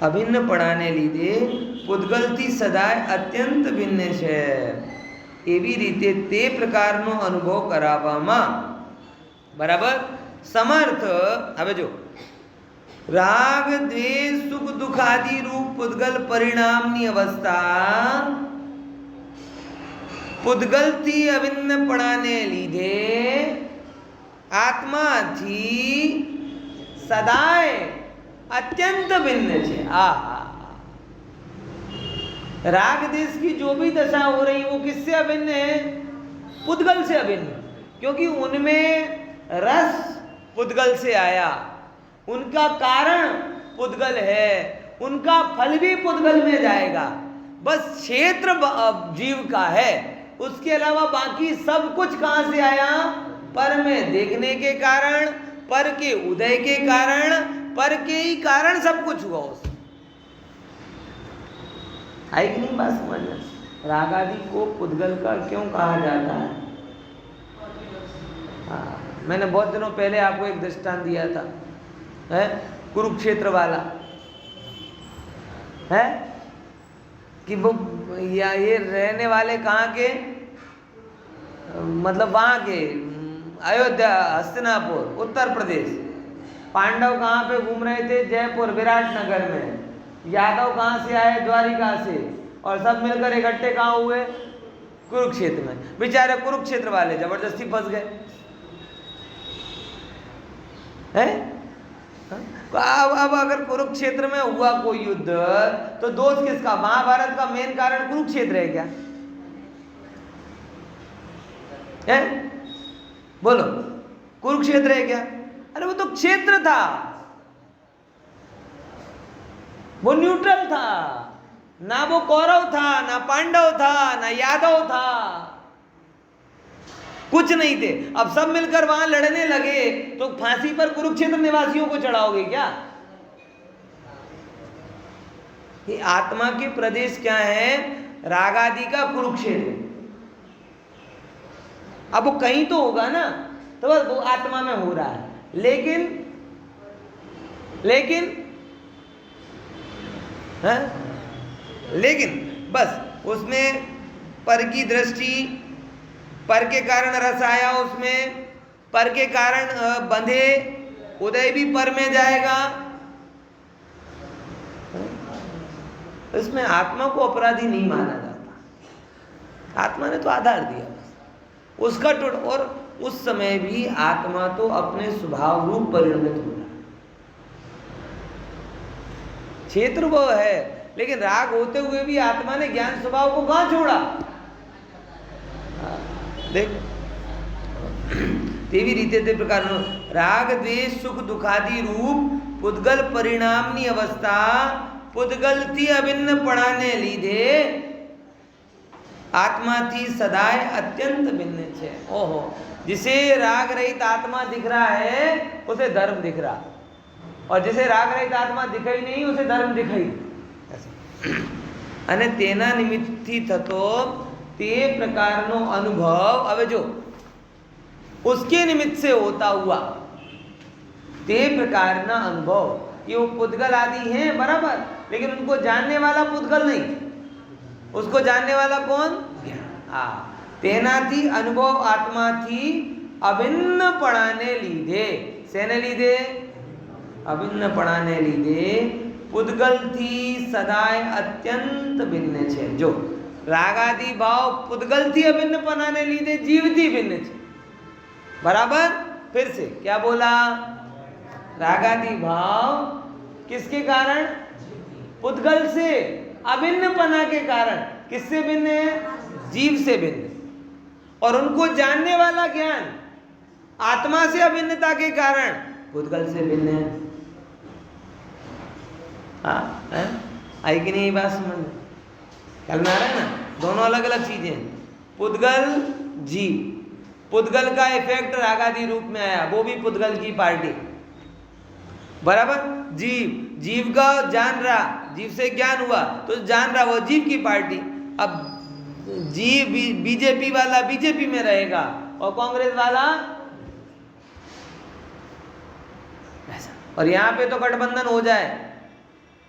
Speaker 1: અભિન્ન પડાને લીધે પુદ્ગલથી સદાય અત્યંત ભિન્ન છે એવી રીતે તે પ્રકારનો અનુભવ કરાવવામાં બરાબર સમર્થ। હવે જો રાગ દ્વેષ સુખ દુઃખ આદિ રૂપ પુદ્ગલ પરિણામની અવસ્થા પુદ્ગલથી અભિન્નપણાને લીધે આત્માથી સદાય अत्यंत भिन्न है। राग देश की जो भी दशा हो रही वो किससे अभिन्न है? पुद्गल से अभिन्न क्योंकि उनमें रस पुद्गल से आया उनका कारण पुद्गल है उनका फल भी पुद्गल में जाएगा बस क्षेत्र जीव का है उसके अलावा बाकी सब कुछ कहाँ से आया? पर में देखने के कारण पर के उदय के कारण पर के ही कारण सब कुछ हुआ उसमें। आई कि नहीं बात समझ में? राग आदि को पुद्गल का क्यों कहा जाता है? मैंने बहुत दिनों पहले आपको एक दृष्टांत दिया था है कुरुक्षेत्र वाला है कि वो या ये रहने वाले कहाँ के मतलब वहाँ के अयोध्या हस्तिनापुर उत्तर प्रदेश पांडव कहाँ पे घूम रहे थे? जयपुर, विराटनगर में। यादव कहाँ से आए? द्वारिका से। और सब मिलकर इकट्ठे कहाँ हुए? कुरुक्षेत्र में। बेचारे कुरुक्षेत्र वाले जबरदस्ती फंस गए हैं। अब अगर कुरुक्षेत्र में हुआ कोई युद्ध तो दोष किसका? महाभारत का मेन कारण कुरुक्षेत्र है क्या? है? बोलो, कुरुक्षेत्र है क्या? अरे वो तो क्षेत्र था, वो न्यूट्रल था ना, वो कौरव था ना पांडव था ना यादव था, कुछ नहीं थे। अब सब मिलकर वहां लड़ने लगे तो फांसी पर कुरुक्षेत्र निवासियों को चढ़ाओगे क्या? ये आत्मा के प्रदेश क्या है? राग आदि का कुरुक्षेत्र। अब वो कहीं तो होगा ना, तो बस वो आत्मा में हो रहा है। लेकिन बस उसमें पर की दृष्टि, पर के कारण रस आया, उसमें पर के कारण बंधे, उदय भी पर में जाएगा। इसमें आत्मा को अपराधी नहीं माना जाता। आत्मा ने तो आधार दिया बस उसका टूट, और उस समय भी आत्मा तो अपने स्वभाव रूप परिणमित हो रहा है। क्षेत्र वो है, लेकिन राग होते हुए भी आत्मा ने ज्ञान स्वभाव को कहां छोड़ा? देखो, तेवी रीते ते प्रकार राग द्वेष सुख दुखादि रूप पुद्गल परिणामनी अवस्था पुद्गल थी अभिन्न पढ़ाने लीधे आत्मा थी सदाय अत्यंत भिन्न छे। ओहो, जिसे राग रहित आत्मा दिख रहा है उसे धर्म दिख रहा, और जिसे राग रहित आत्मा दिखाई नहीं उसे धर्म दिखाई। અને તેના નિમિત્તથી થતો તે પ્રકારનો અનુભવ, હવે જો उसके निमित्त से होता हुआ ते प्रकारना अनुभव, ये वो पुद्गल आदि हैं बराबर, लेकिन उनको जानने वाला पुद्गल नहीं, उसको जानने वाला कौन? ज्ञान। तेनाथी अनुभव आत्मा थी अभिन्न पढ़ाने लीधे, सेने लीधे? अभिन्न पढ़ाने लीधे पुद्गल थी सदाय अत्यंत भिन्न छे। जो रागादि भाव पुद्गल थी अभिन्न पढ़ाने लीधे जीव थी भिन्न छे, बराबर। फिर से क्या बोला? रागादि भाव किसके कारण? पुद्गल से अभिन्न पना के कारण। किससे भिन्न है? जीव से भिन्न। और उनको जानने वाला ज्ञान आत्मा से अभिन्नता के कारण पुद्गल से भिन्न है। आई कि नहीं बात समझ? ख्याल में आ रहा है ना? दोनों अलग अलग चीजें, पुद्गल जीव। पुद्गल का इफेक्ट रागादि रूप में आया, वो भी पुद्गल की पार्टी, बराबर। जीव का जान रहा, जीव से ज्ञान हुआ तो जान रहा, वो जीव की पार्टी। अब जीव बीजेपी वाला बीजेपी में रहेगा और कांग्रेस वाला ऐसा। और यहाँ पे तो गठबंधन हो जाए,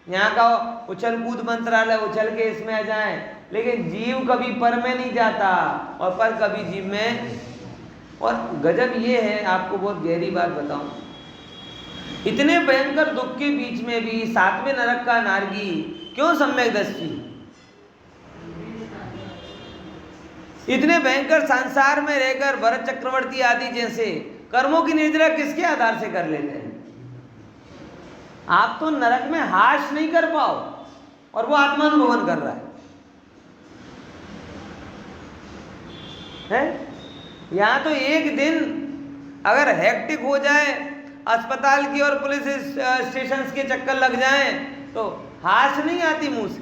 Speaker 1: यहाँ का उछल कूद मंत्रालय उछल के इसमें आ जाए, लेकिन जीव कभी पर में नहीं जाता और पर कभी जीव में। और गजब ये है, आपको बहुत गहरी बात बताऊं, इतने भयंकर दुख के बीच में भी सातवें नरक का नारगी क्यों सम्यक दृष्टि? इतने भयंकर संसार में रहकर भरत चक्रवर्ती आदि जैसे कर्मों की निर्जरा किसके आधार से कर लेते हैं? आप तो नरक में हाश नहीं कर पाओ और वो आत्मानुभवन कर रहा है? यहाँ तो एक दिन अगर हेक्टिक हो जाए, अस्पताल की और पुलिस स्टेशन के चक्कर लग जाएं, तो हाश नहीं आती मुंह से।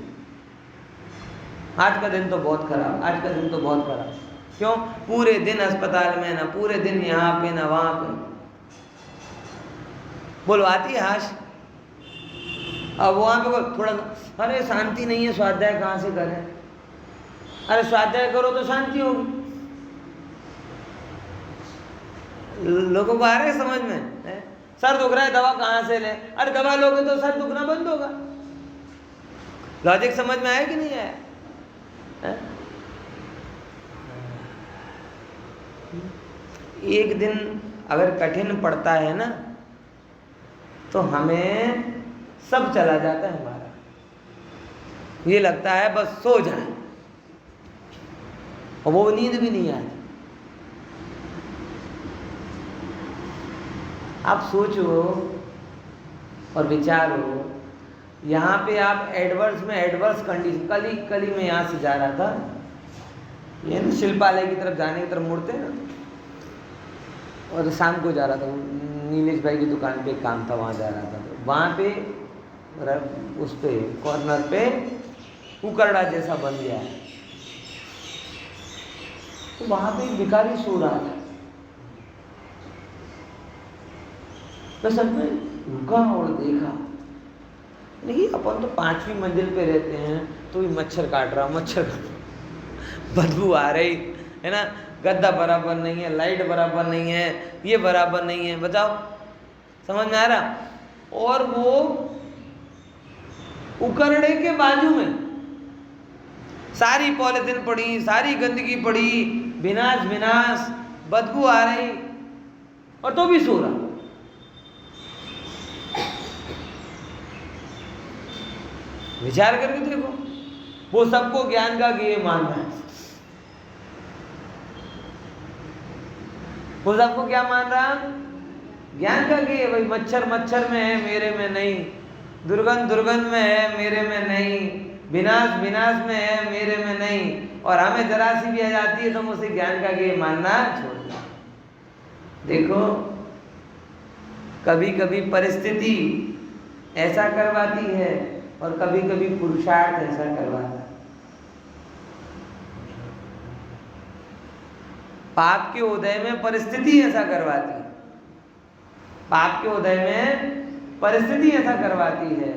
Speaker 1: आज का दिन तो बहुत खराब, आज का दिन तो बहुत खराब। क्यों? पूरे दिन अस्पताल में, ना पूरे दिन यहाँ पे ना वहां पे। बोलो आती है हाश? अब वहां पे थोड़ा, अरे शांति नहीं है, स्वाध्याय कहाँ से करें? अरे स्वाध्याय करो तो शांति होगी। लोगों को आ रहा है समझ में? सर दुख रहा है, दवा कहाँ से लें? अरे दवा लोगे तो सर दुखना बंद होगा। लॉजिक समझ में आया कि नहीं आया? एक दिन अगर कठिन पड़ता है ना, तो हमें सब चला जाता है हमारा। ये लगता है बस सो जाए, और वो नींद भी नहीं आती। आप सोचो और विचारो, यहाँ पे आप एडवर्स कंडीशन, कल ही मैं यहाँ से जा रहा था, ये ना शिल्पालय की तरफ जाने की तरफ मुड़ते हैं ना, और शाम को जा रहा था, नीलेश भाई की दुकान पे एक काम था, वहाँ जा रहा था। तो वहाँ पे उस पे कॉर्नर पे उकरड़ा जैसा बन गया है, तो वहाँ पे एक भिखारी सो रहा था। तो सच में रुका और देखा, नहीं अपन तो 5वीं मंजिल पे रहते हैं, तो भी मच्छर काट रहा, बदबू आ रही है ना, गद्दा बराबर नहीं है, लाइट बराबर नहीं है, ये बराबर नहीं है, बताओ समझ में आ रहा। और वो उकरड़े के बाजू में सारी पॉलिथीन पड़ी, सारी गंदगी पड़ी, विनाश, बदबू आ रही, और तो भी सो रहा। विचार करके देखो, वो सबको ज्ञान का गेय मान रहा है। वो सबको क्या मान रहा? ज्ञान का गेय। भाई मच्छर में है, मेरे में नहीं, दुर्गंध में है, मेरे में नहीं, विनाश में है, मेरे में नहीं, और हमें जरा सी भी आ जाती है तो हम उसे ज्ञान का गेय मानना छोड़ना। देखो, कभी कभी परिस्थिति ऐसा करवाती है और कभी कभी पुरुषार्थ ऐसा करवाता है। पाप के उदय में परिस्थिति ऐसा करवाती है, पाप के उदय में परिस्थिति ऐसा करवाती है,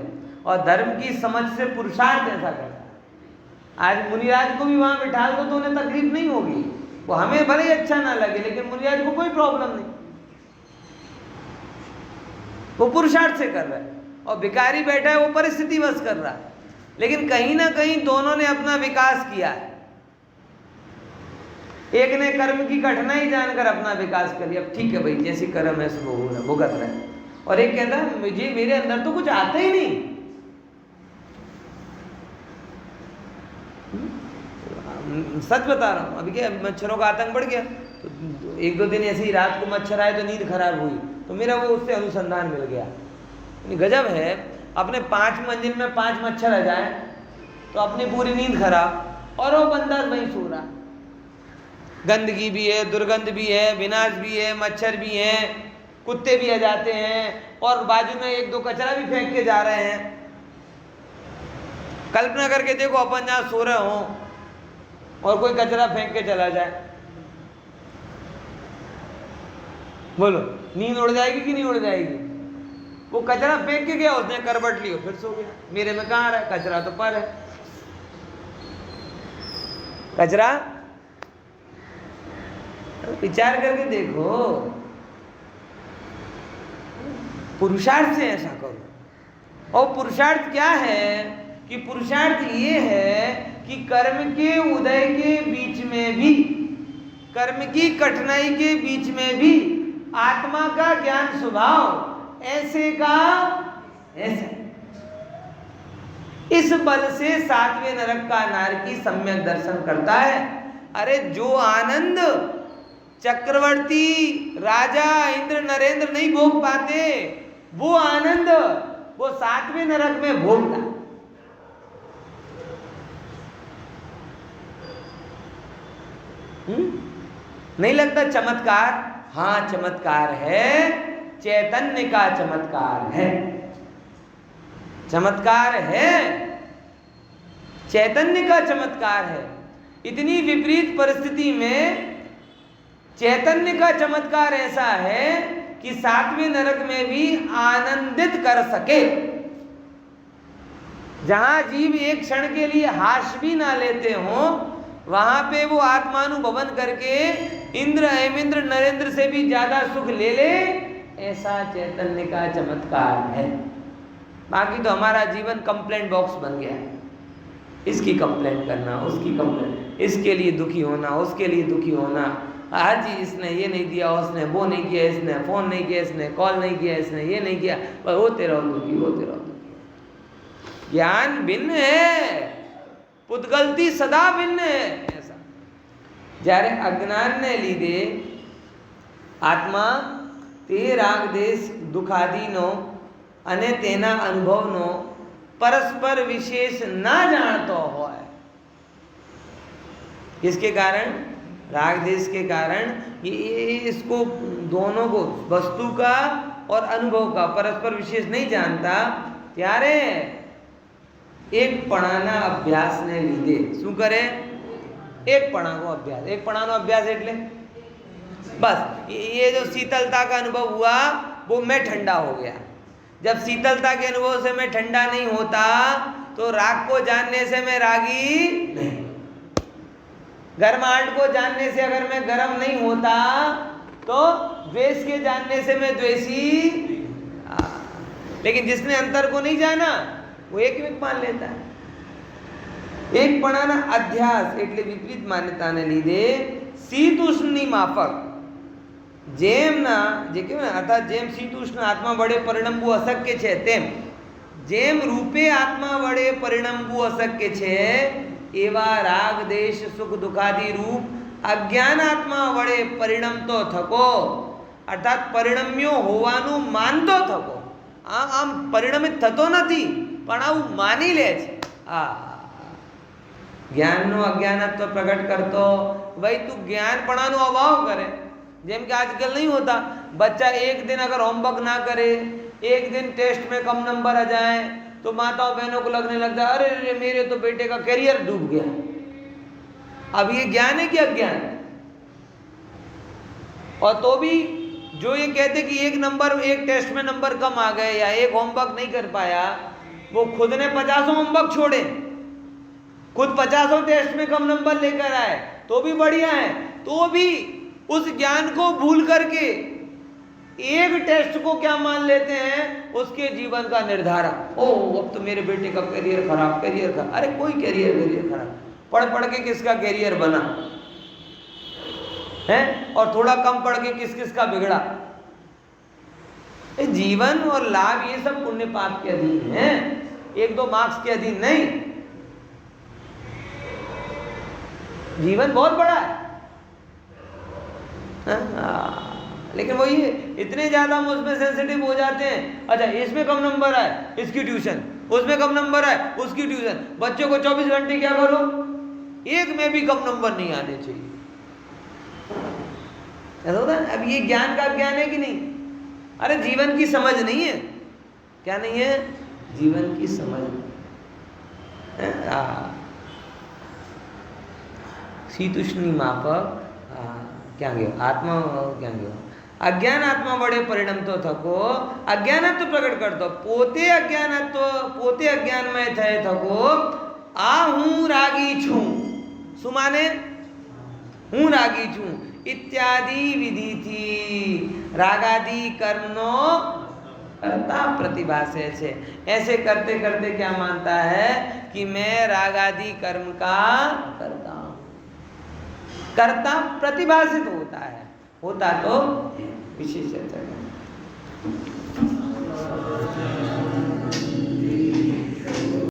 Speaker 1: और धर्म की समझ से पुरुषार्थ ऐसा करता है। आज मुनिराज को भी वहां बिठा दो तो उन्हें तकलीफ नहीं होगी, वो हमें भले ही अच्छा ना लगे, लेकिन मुनिराज को कोई प्रॉब्लम नहीं, वो पुरुषार्थ से कर रहा है। और भिखारी बैठा है, वो परिस्थिति बस कर रहा है। लेकिन कहीं ना कहीं दोनों ने अपना विकास किया है। एक ने कर्म की कठिनाई जानकर अपना विकास कर लिया, अब ठीक है भाई, जैसी कर्म है सो भुगत रहे, और एक कहता है मुझे, मेरे अंदर तो कुछ आता ही नहीं। सच बता रहा हूं, अभी क्या मच्छरों का आतंक बढ़ गया, तो 1-2 दिन ऐसे ही रात को मच्छर आए तो नींद खराब हुई, तो मेरा वो उससे अनुसंधान मिल गया। गजब है, अपने 5 मंजिल में 5 मच्छर आ जाए तो अपनी पूरी नींद खराब, और वो बंदा वहीं सो रहा। गंदगी भी है, दुर्गंध भी है, विनाश भी है, मच्छर भी हैं, कुत्ते भी आ जाते हैं, और बाजू में 1-2 कचरा भी फेंक के जा रहे हैं। कल्पना करके देखो, अपन जहाँ सो रहे हो और कोई कचरा फेंक के चला जाए, बोलो नींद उड़ जाएगी कि नहीं उड़ जाएगी? वो कचरा फेंक के गया, उसने करवट ली, फिर सो गया। मेरे में कहाँ रहा है कचरा? तो पर है कचरा। विचार करके देखो, पुरुषार्थ से ऐसा करो। और पुरुषार्थ क्या है कि पुरुषार्थ ये है कि कर्म के उदय के बीच में भी, कर्म की कठिनाई के बीच में भी आत्मा का ज्ञान स्वभाव ऐसे का ऐसे, इस बल से 7वें नरक का नारकी सम्यक दर्शन करता है। अरे जो आनंद चक्रवर्ती, राजा, इंद्र, नरेंद्र नहीं भोग पाते, वो आनंद वो 7वें नरक में भोगता। नहीं लगता चमत्कार? हाँ चमत्कार है, चैतन्य का चमत्कार है, चमत्कार है, चैतन्य का चमत्कार है। इतनी विपरीत परिस्थिति में चैतन्य का चमत्कार ऐसा है कि 7वें नरक में भी आनंदित कर सके। जहां जीव एक क्षण के लिए हाश भी ना लेते हो, वहां पे वो आत्मानुभवन करके इंद्र, हेमेंद्र, नरेंद्र से भी ज्यादा सुख ले ले, ऐसा चैतन्य का चमत्कार है। बाकी तो हमारा जीवन कंप्लेंट बॉक्स बन गया है, इसकी कंप्लेंट करना, उसकी कंप्लेंट, इसके लिए दुखी होना, उसके लिए दुखी होना, हर चीज इसने ये नहीं दिया, उसने वो नहीं किया, इसने फोन नहीं किया, इसने कॉल नहीं किया, इसने ये नहीं किया, पर होते रहो दुखी, होते रहो दुखी। ज्ञान भिन्न है, पुद्गलती सदा भिन्न है। ऐसा જ્યારે અજ્ઞાનને લીધે આત્મા તે રાગ દેશ દુઃખાદિનો અને તેના અનુભવનો પરસ્પર વિશેષ ના જાણતો હોય, इसके कारण राग देश के कारण ये इसको दोनों को वस्तु का और अनुभव का परस्पर विशेष नहीं जानता, त्यारे एक पणाना अभ्यास ने लीधे शू करे, एक पणानो अभ्यास। एक पणानो अभ्यास एटले बस ये जो शीतलता का अनुभव हुआ वो मैं ठंडा हो गया। जब शीतलता के अनुभव से मैं ठंडा नहीं होता तो राग को जानने से मैं रागी नहीं, गर्माहट को जानने से अगर मैं गर्म नहीं होता तो द्वेष के जानने से मैं द्वेषी। लेकिन जिसने अंतर को नहीं जाना वो एक मान लेता है। एक पणाना अध्यास એટલે વિપરીત માન્યતાને લીધે શીતોષ્ણની માફક જેમના જે કહેવાય અર્થાત જેમ શીતોષ્ણ આત્મા વડે પરિણમવું અશક્ય છે, તેમ જેમ રૂપે આત્મા વડે પરિણમવું અશક્ય છે, એવા રાગ દેશ સુખ દુઃખાદી રૂપ અજ્ઞાન આત્મા વડે પરિણમતો થકો, અર્થાત પરિણમ્યો હોવાનું માનતો થકો। આમ પરિણમિત થતો નથી પણ આવું માની લે છે। જ્ઞાનનો અજ્ઞાનત્વ પ્રગટ કરતો, ભાઈ તું જ્ઞાનપણાનો અભાવ કરે। જેમ કે આજकल नहीं होता, बच्चा एक दिन अगर होमवर्क ना करे, एक दिन टेस्ट में कम नंबर आ जाए तो माताओं बहनों को लगने लगता है अरे मेरे तो बेटे का करियर डूब गया। अब ये ज्ञान है कि अज्ञान? और तो भी जो ये कहते कि एक नंबर, एक टेस्ट में नंबर कम आ गए या एक होमवर्क नहीं कर पाया, वो खुद ने 50 होमवर्क छोड़े, खुद 50 टेस्ट में कम नंबर लेकर आए तो भी बढ़िया है, तो भी उस ज्ञान को भूल करके एक टेस्ट को क्या मान लेते हैं, उसके जीवन का निर्धारण। ओ अब तो मेरे बेटे का करियर खराब, करियर खराब। अरे कोई करियर खराब, पढ़ पढ़ के किसका करियर बना है, और थोड़ा कम पढ़ के किस किस का बिगड़ा। जीवन और लाभ ये सब पुण्य पाप के अधीन है, एक दो मार्क्स के अधीन नहीं। जीवन बहुत बड़ा है। लेकिन वही है, इतने ज्यादा हम उसमें सेंसिटिव हो जाते हैं। अच्छा इसमें कम नंबर आए इसकी ट्यूशन, उसमें कम नंबर आए उसकी ट्यूशन। बच्चों को 24 घंटे क्या करो, एक में भी कम नंबर नहीं आने चाहिए। ऐसा होता है। अब ये ज्ञान का ज्ञान है कि नहीं? अरे जीवन की समझ नहीं है। क्या नहीं है? जीवन की समझ। शीतुष्णी माफक क्या गयो आत्मा क्या गयो अज्ञान आत्मा वडे परिणमतो थको, अज्ञानत्व प्रकट करतो, पोते अज्ञानत्व पोते अज्ञानमय थये थको। आ हूँ रागी छूं, शू माने हूँ रागी छूं इत्यादि विधि थी रागादि कर्मनो कर्ता प्रतिभासे छे। ऐसे करते करते क्या मानता है कि मैं रागादि कर्म का करता हूं। कर्ता प्रतिभासित होता है, होता तो विशेषता है।